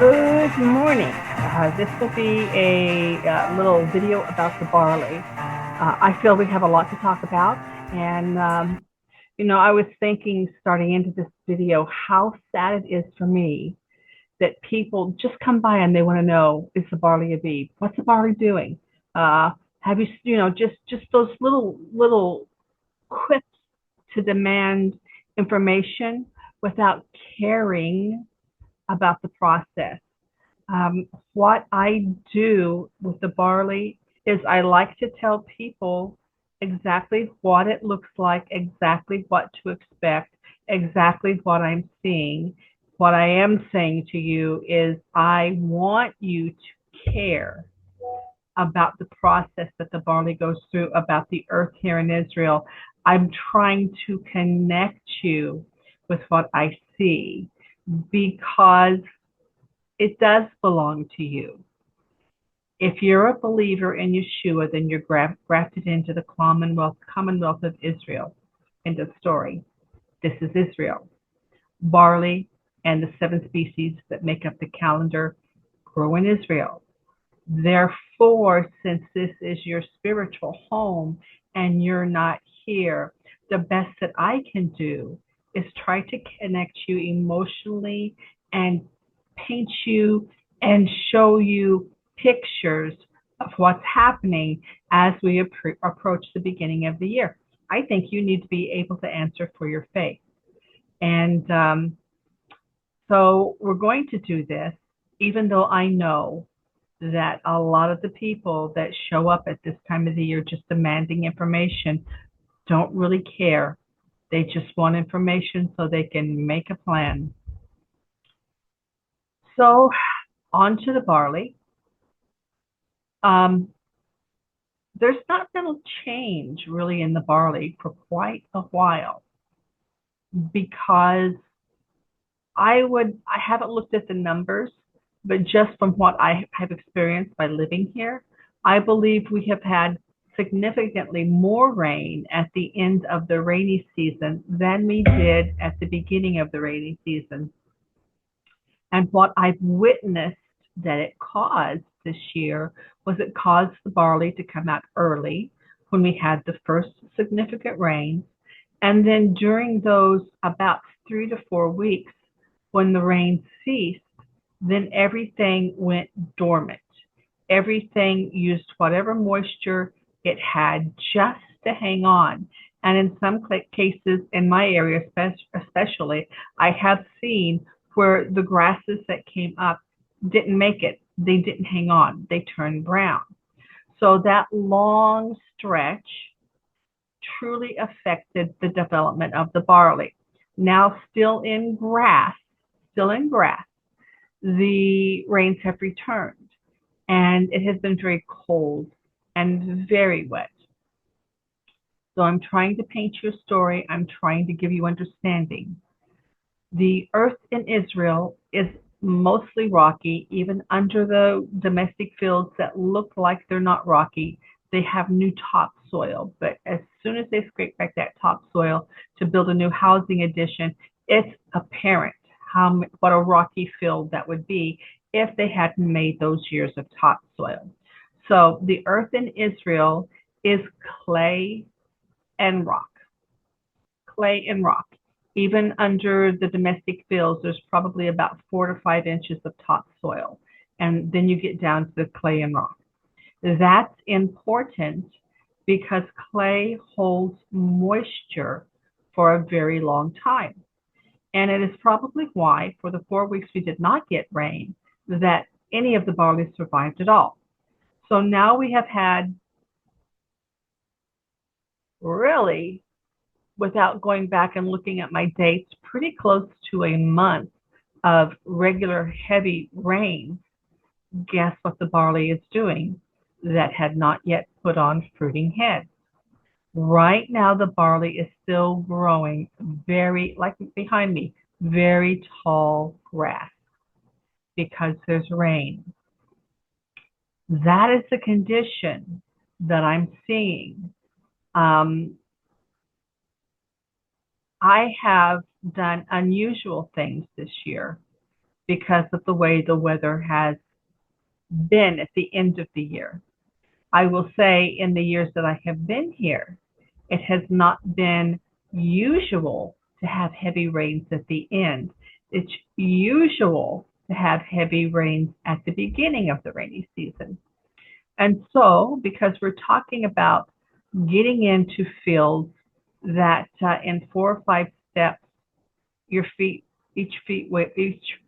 Good morning. This will be a little video about the barley. I feel we have a lot to talk about. And, I was thinking starting into this video how sad it is for me that people just come by and they want to know, is the barley a bee? What's the barley doing? Have you, just those little quips to demand information without caring about the process. What I do with the barley is I like to tell people exactly what it looks like, exactly what to expect, exactly what I'm seeing. What I am saying to you is I want you to care about the process that the barley goes through, about the earth here in Israel. I'm trying to connect you with what I see because it does belong to you. If you're a believer in Yeshua, then you're grafted into the Commonwealth of Israel. End of story. This is Israel. Barley and the 7 species that make up the calendar grow in Israel. Therefore, since this is your spiritual home and you're not here, the best that I can do is try to connect you emotionally and paint you and show you pictures of what's happening as we approach the beginning of the year. I think you need to be able to answer for your faith. And so we're going to do this, even though I know that a lot of the people that show up at this time of the year just demanding information don't really care. They just want information so they can make a plan. So, on to the barley. Um, there's not been a change really in the barley for quite a while because I haven't looked at the numbers, but just from what I have experienced by living here, I believe we have had significantly more rain at the end of the rainy season than we did at the beginning of the rainy season. And what I've witnessed that it caused this year was it caused the barley to come out early when we had the first significant rain. And then during those about 3 to 4 weeks, when the rain ceased, then everything went dormant. Everything used whatever moisture it had just to hang on. And in some cases, in my area especially, I have seen where the grasses that came up didn't make it. They didn't hang on. They turned brown. So that long stretch truly affected the development of the barley. Now still in grass, the rains have returned and it has been very cold and very wet. So I'm trying to paint you a story. I'm trying to give you understanding. The earth in Israel is mostly rocky, even under the domestic fields that look like they're not rocky. They have new topsoil, but as soon as they scrape back that topsoil to build a new housing addition, it's apparent what a rocky field that would be if they hadn't made those years of topsoil. So the earth in Israel is clay and rock, clay and rock. Even under the domestic fields, there's probably about 4 to 5 inches of topsoil. And then you get down to the clay and rock. That's important because clay holds moisture for a very long time. And it is probably why, for the 4 weeks we did not get rain, that any of the barley survived at all. So now we have had really, without going back and looking at my dates, pretty close to a month of regular heavy rain. Guess what the barley is doing that had not yet put on fruiting heads? Right now, the barley is still growing very, like behind me, very tall grass because there's rain. That is the condition that I'm seeing. I have done unusual things this year because of the way the weather has been at the end of the year. I will say in the years that I have been here, it has not been usual to have heavy rains at the end. It's usual to have heavy rains at the beginning of the rainy season. And so, because we're talking about getting into fields that in 4 or 5 steps, your feet, each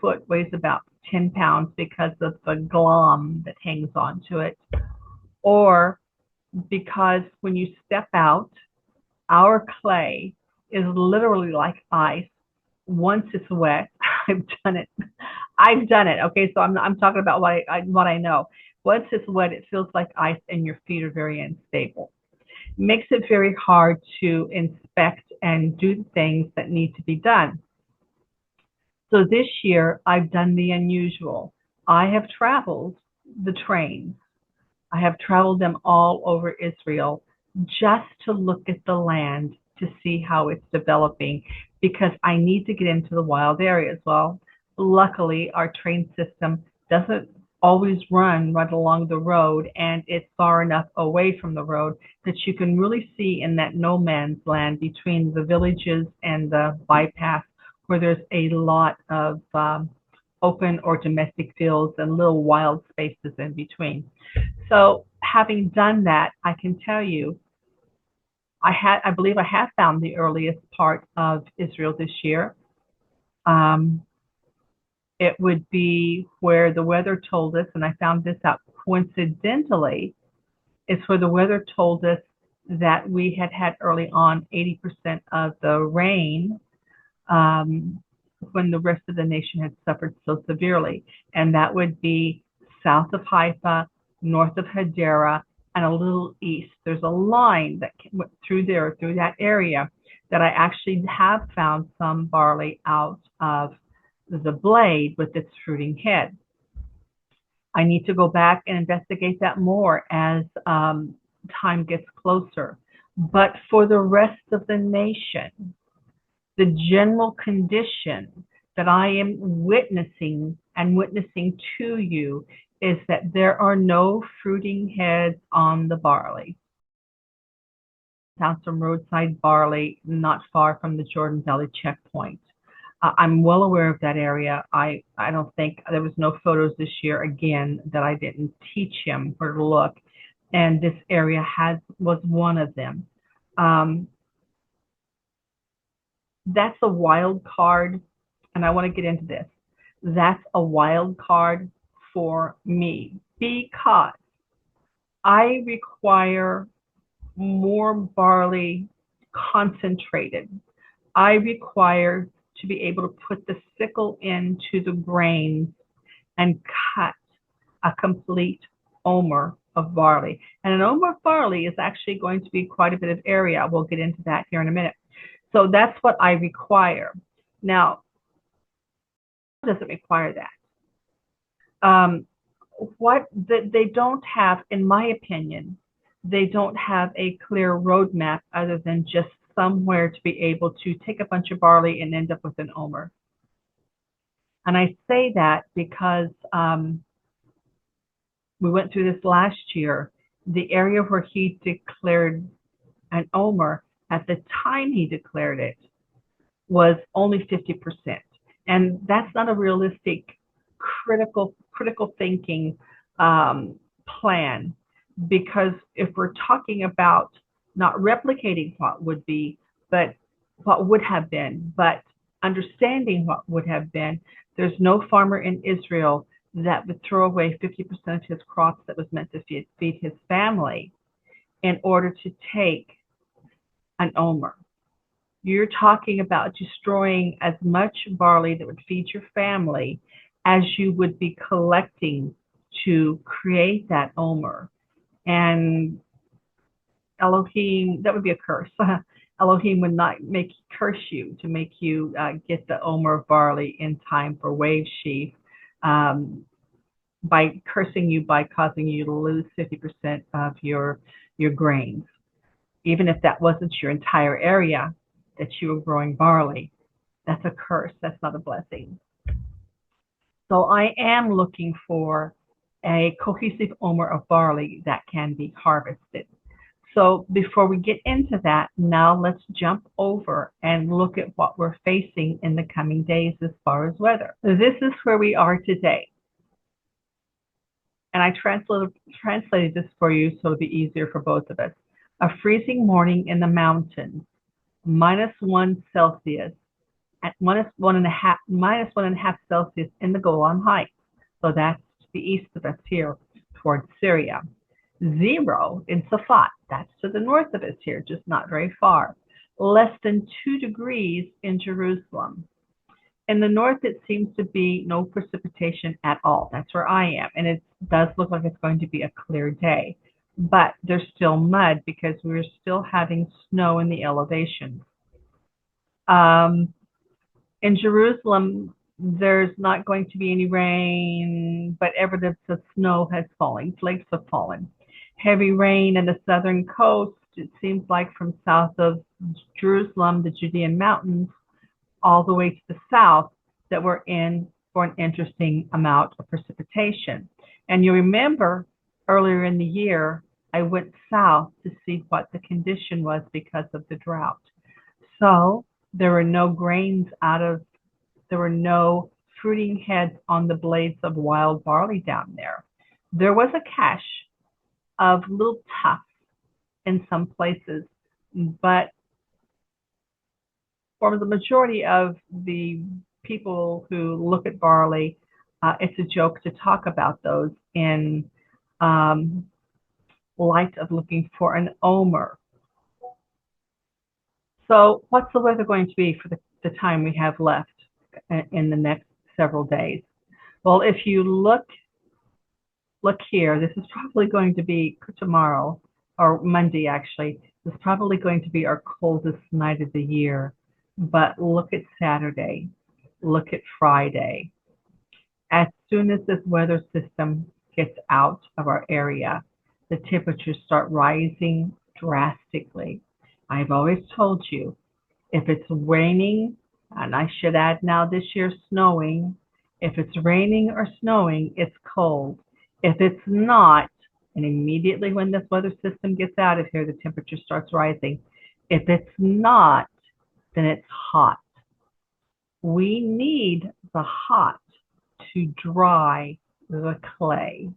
foot weighs about 10 pounds because of the glom that hangs onto it, or because when you step out, our clay is literally like ice once it's wet. I've done it. I've done it. Okay, so I'm talking about what I know. Once it's wet, it feels like ice, and your feet are very unstable. Makes it very hard to inspect and do things that need to be done. So this year, I've done the unusual. I have traveled the trains. I have traveled them all over Israel just to look at the land to see how it's developing because I need to get into the wild areas. Well, luckily, our train system doesn't always run right along the road, and it's far enough away from the road that you can really see in that no man's land between the villages and the bypass where there's a lot of open or domestic fields and little wild spaces in between. So having done that, I can tell you, I believe I have found the earliest part of Israel this year. Um, it would be where the weather told us, and I found this out coincidentally, it's where the weather told us that we had early on 80% of the rain um, when the rest of the nation had suffered so severely. And that would be south of Haifa, north of Hadera, and a little east. There's a line that went through there, through that area, that I actually have found some barley out of the blade with its fruiting head. I need to go back and investigate that more as time gets closer. But for the rest of the nation, the general condition that I am witnessing and witnessing to you is that there are no fruiting heads on the barley. Found some roadside barley not far from the Jordan Valley checkpoint. I'm well aware of that area. I don't think there was no photos this year again that I didn't teach him where to look, and this area was one of them. That's a wild card, and I want to get into this. That's a wild card for me because I require more barley concentrated. I require to be able to put the sickle into the grains and cut a complete omer of barley. And an omer of barley is actually going to be quite a bit of area. We'll get into that here in a minute. So that's what I require. Now, doesn't require that. What they don't have, in my opinion, they don't have a clear roadmap other than just somewhere to be able to take a bunch of barley and end up with an omer. And I say that because we went through this last year. The area where he declared an omer, at the time he declared it, was only 50%. And that's not a realistic critical thinking plan, because if we're talking about not replicating what would be, but what would have been, but understanding what would have been, there's no farmer in Israel that would throw away 50% of his crops that was meant to feed his family in order to take an omer. You're talking about destroying as much barley that would feed your family as you would be collecting to create that omer. And Elohim, that would be a curse. Elohim would not curse you to make you get the omer of barley in time for wave sheaf, by cursing you by causing you to lose 50% of your grains, even if that wasn't your entire area that you were growing barley. That's a curse. That's not a blessing. So I am looking for a cohesive omer of barley that can be harvested. So before we get into that, now let's jump over and look at what we're facing in the coming days as far as weather. This is where we are today. And I translated this for you so it'll be easier for both of us. A freezing morning in the mountains, -1 Celsius, at minus one and a half Celsius in the Golan Heights. So that's to the east of us here towards Syria. 0 in Safat, that's to the north of us here, just not very far. Less than 2 degrees in Jerusalem. In the north, it seems to be no precipitation at all. That's where I am. And it does look like it's going to be a clear day. But there's still mud because we're still having snow in the elevations. Um, in Jerusalem, there's not going to be any rain, but evidence of snow has fallen. Flakes have fallen. Heavy rain in the southern coast, it seems like from south of Jerusalem, the Judean mountains, all the way to the south, that we're in for an interesting amount of precipitation. And you remember earlier in the year, I went south to see what the condition was because of the drought. So there were no grains there were no fruiting heads on the blades of wild barley down there. There was a cache of little tufts in some places, but for the majority of the people who look at barley, it's a joke to talk about those in um, light of looking for an omer. So what's the weather going to be for the time we have left in the next several days? Well, if you look here, this is probably going to be tomorrow or Monday actually. This is probably going to be our coldest night of the year. But look at Saturday, look at Friday. As soon as this weather system gets out of our area, the temperatures start rising drastically. I've always told you, if it's raining, and I should add now this year snowing, if it's raining or snowing, it's cold. If it's not, and immediately when this weather system gets out of here, the temperature starts rising. If it's not, then it's hot. We need the hot to dry the clay.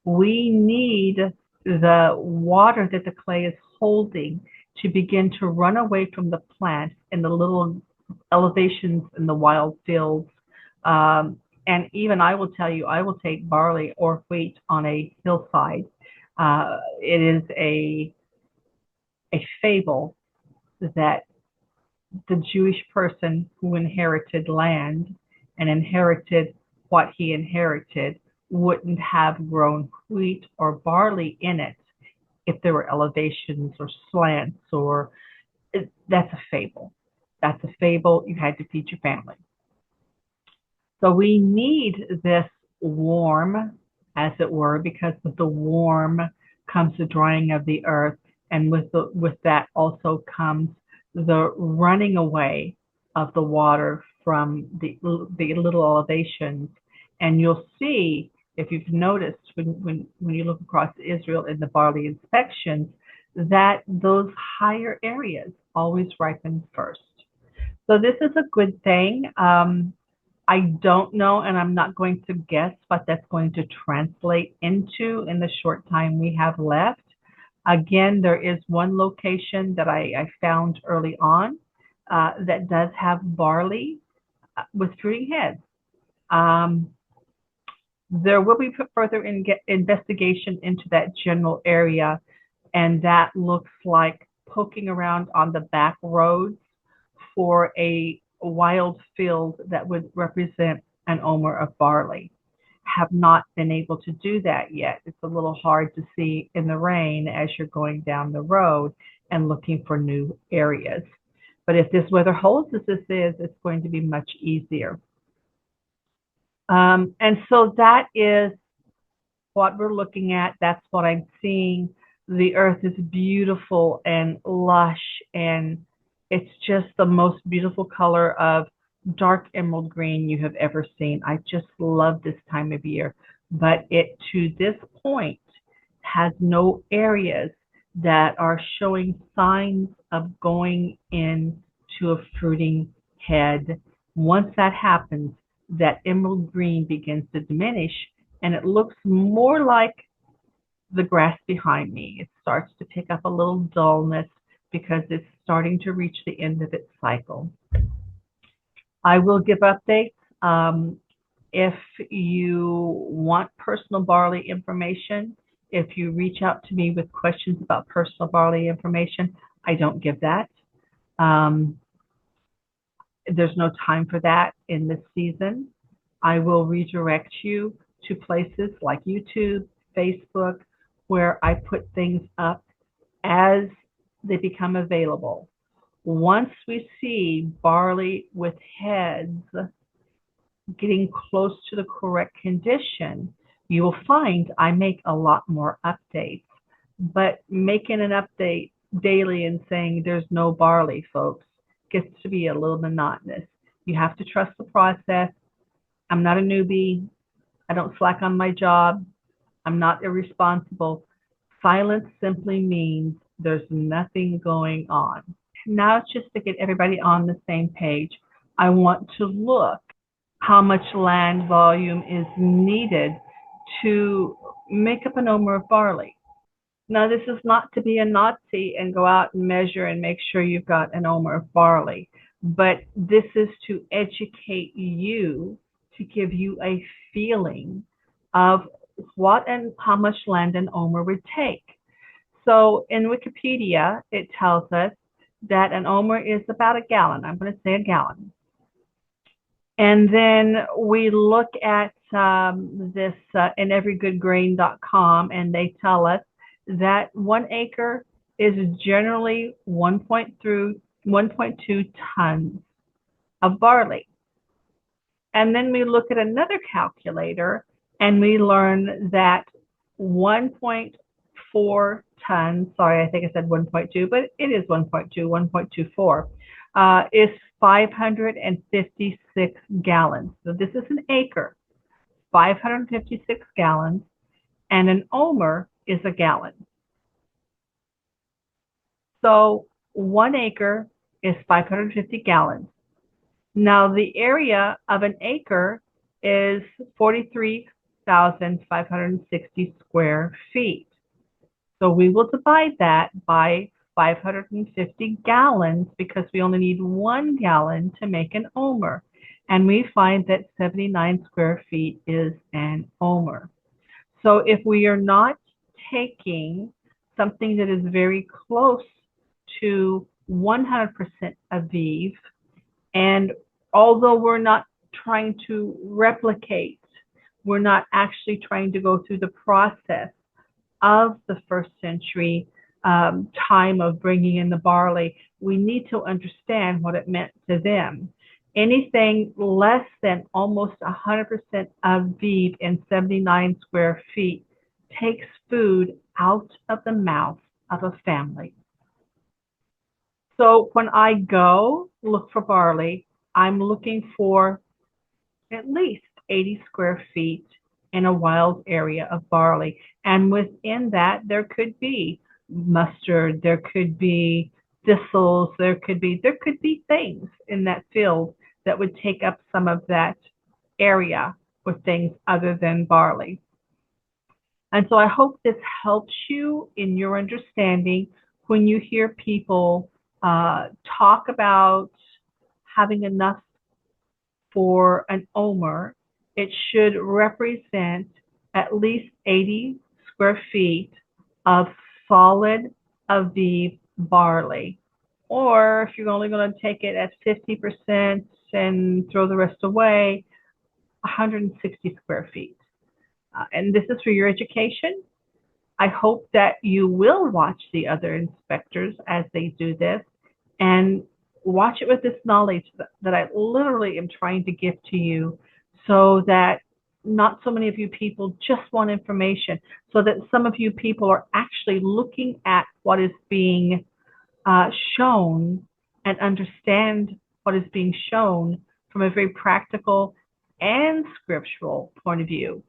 We need the water that the clay is holding to begin to run away from the plants in the little elevations in the wild fields. And even I will tell you, I will take barley or wheat on a hillside. It is a fable that the Jewish person who inherited land and inherited what he inherited wouldn't have grown wheat or barley in it if there were elevations or slants or that's a fable. That's a fable. You had to feed your family. So we need this warm, as it were, because with the warm comes the drying of the earth, and with that also comes the running away of the water from the little elevations. And you'll see, if you've noticed when you look across Israel in the barley inspections, that those higher areas always ripen first. So this is a good thing. I don't know, and I'm not going to guess what that's going to translate into in the short time we have left. Again, there is one location that I found early on that does have barley with fruiting heads. Um, there will be further investigation into that general area, and that looks like poking around on the back roads for a wild field that would represent an omer of barley. Have not been able to do that yet. It's a little hard to see in the rain as you're going down the road and looking for new areas. But if this weather holds as this is, it's going to be much easier. And so that is what we're looking at. That's what I'm seeing. The earth is beautiful and lush, and it's just the most beautiful color of dark emerald green you have ever seen. I just love this time of year, but it to this point has no areas that are showing signs of going into a fruiting head. Once that happens, that emerald green begins to diminish and it looks more like the grass behind me. It starts to pick up a little dullness because it's starting to reach the end of its cycle. I will give updates. If you want personal barley information, if you reach out to me with questions about personal barley information, I don't give that. Um, there's no time for that in this season. I will redirect you to places like YouTube, Facebook, where I put things up as they become available. Once we see barley with heads getting close to the correct condition, you will find I make a lot more updates. But making an update daily and saying there's no barley, folks, gets to be a little monotonous. You have to trust the process. I'm not a newbie. I don't slack on my job. I'm not irresponsible. Silence simply means there's nothing going on. Now, just to get everybody on the same page, I want to look how much land volume is needed to make up an omer of barley. Now, this is not to be a Nazi and go out and measure and make sure you've got an omer of barley, but this is to educate you, to give you a feeling of what and how much land an omer would take. So in Wikipedia, it tells us that an omer is about a gallon. I'm going to say a gallon. And then we look at this in everygoodgrain.com, and they tell us that 1 acre is generally 1.2 tons of barley. And then we look at another calculator and we learn that 1.4 tons, sorry, I think I said 1.2, but it is 1.2, 1.24, is 556 gallons. So this is an acre, 556 gallons, and an omer is a gallon. So 1 acre is 550 gallons. Now the area of an acre is 43,560 square feet. So we will divide that by 550 gallons because we only need 1 gallon to make an omer. And we find that 79 square feet is an omer. So if we are not taking something that is very close to 100% Aviv, and although we're not trying to replicate, we're not actually trying to go through the process of the first century time of bringing in the barley, we need to understand what it meant to them. Anything less than almost 100% Aviv in 79 square feet takes food out of the mouth of a family. So when I go look for barley, I'm looking for at least 80 square feet in a wild area of barley. And within that, there could be mustard, there could be thistles, there could be things in that field that would take up some of that area with things other than barley. And so I hope this helps you in your understanding when you hear people talk about having enough for an omer. It should represent at least 80 square feet of solid Aviv barley. Or if you're only going to take it at 50% and throw the rest away, 160 square feet. And this is for your education. I hope that you will watch the other inspectors as they do this and watch it with this knowledge that I literally am trying to give to you so that not so many of you people just want information, so that some of you people are actually looking at what is being shown and understand what is being shown from a very practical and scriptural point of view.